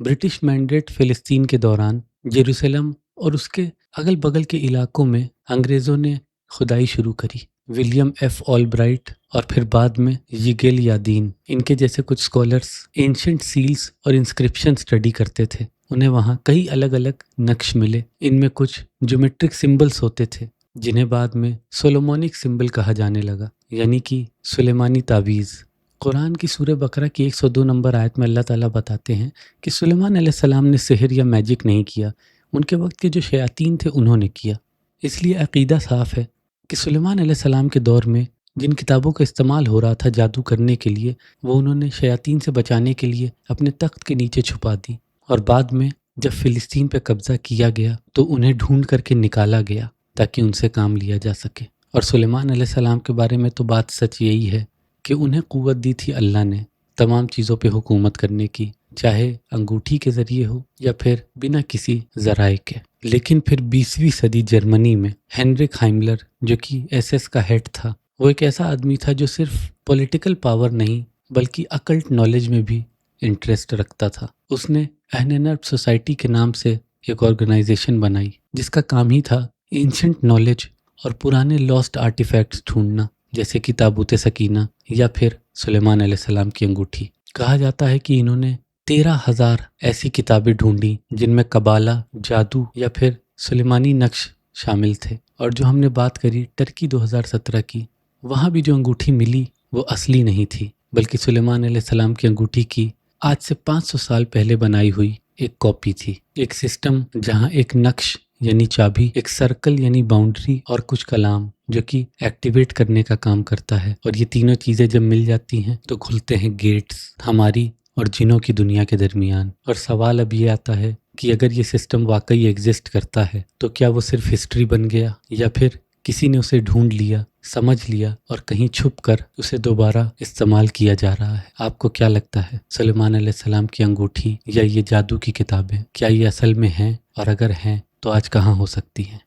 British mandate فلسطین کے دوران یروشلم اور اس کے اگل بغل کے علاقوں میں انگریزوں نے کھدائی شروع کری۔ ولیم ایف آلبرائٹ اور پھر بعد میں یگیل یادین، ان کے جیسے کچھ اسکالرس اینشنٹ سیلز اور انسکرپشن اسٹڈی کرتے تھے۔ انہیں وہاں کئی الگ الگ نقش ملے، ان میں کچھ جیومیٹرک سمبلز ہوتے تھے جنہیں بعد میں سولومونک سمبل کہا جانے لگا، یعنی کہ سلیمانی تعویذ۔ قرآن کی سورہ بقرہ کی 102 نمبر آیت میں اللہ تعالیٰ بتاتے ہیں کہ سلیمان علیہ السلام نے سحر یا میجک نہیں کیا، ان کے وقت کے جو شیاطین تھے انہوں نے کیا۔ اس لیے عقیدہ صاف ہے کہ سلیمان علیہ السلام کے دور میں جن کتابوں کا استعمال ہو رہا تھا جادو کرنے کے لیے، وہ انہوں نے شیاطین سے بچانے کے لیے اپنے تخت کے نیچے چھپا دی، اور بعد میں جب فلسطین پہ قبضہ کیا گیا تو انہیں ڈھونڈ کر کے نکالا گیا تاکہ ان سے کام لیا جا سکے۔ اور سلیمان علیہ السلام کے بارے میں تو بات سچ یہی ہے کہ انہیں قوت دی تھی اللہ نے تمام چیزوں پہ حکومت کرنے کی، چاہے انگوٹھی کے ذریعے ہو یا پھر بنا کسی ذرائع کے۔ لیکن پھر 20ویں صدی جرمنی میں ہینرک ہائملر، جو کہ ایس کا ہیڈ تھا، وہ ایک ایسا آدمی تھا جو صرف پولیٹیکل پاور نہیں بلکہ اکلٹ نالج میں بھی انٹرسٹ رکھتا تھا۔ اس نے اہننرب سوسائٹی کے نام سے ایک آرگنائزیشن بنائی جس کا کام ہی تھا اینشنٹ نالج اور پرانے لاسٹ آرٹیفیکٹس ڈھونڈنا، جیسے کہ تابوت سکینہ یا پھر سلیمان علیہ السلام کی انگوٹھی۔ کہا جاتا ہے کہ انہوں نے 13,000 ایسی کتابیں ڈھونڈی جن میں قبالہ، جادو یا پھر سلیمانی نقش شامل تھے۔ اور جو ہم نے بات کری ٹرکی 2017 کی، وہاں بھی جو انگوٹھی ملی وہ اصلی نہیں تھی بلکہ سلیمان علیہ السلام کی انگوٹھی کی آج سے 500 سال پہلے بنائی ہوئی ایک کاپی تھی۔ ایک سسٹم جہاں ایک نقش یعنی چابی، ایک سرکل یعنی باؤنڈری اور کچھ کلام جو کہ ایکٹیویٹ کرنے کا کام کرتا ہے، اور یہ تینوں چیزیں جب مل جاتی ہیں تو کھلتے ہیں گیٹس ہماری اور جنوں کی دنیا کے درمیان۔ اور سوال اب یہ آتا ہے کہ اگر یہ سسٹم واقعی ایگزسٹ کرتا ہے تو کیا وہ صرف ہسٹری بن گیا، یا پھر کسی نے اسے ڈھونڈ لیا، سمجھ لیا اور کہیں چھپ کر اسے دوبارہ استعمال کیا جا رہا ہے؟ آپ کو کیا لگتا ہے، سلیمان علیہ السلام کی انگوٹھی یا یہ جادو کی کتابیں کیا یہ اصل میں ہیں، اور اگر ہیں تو آج کہاں ہو سکتی ہیں؟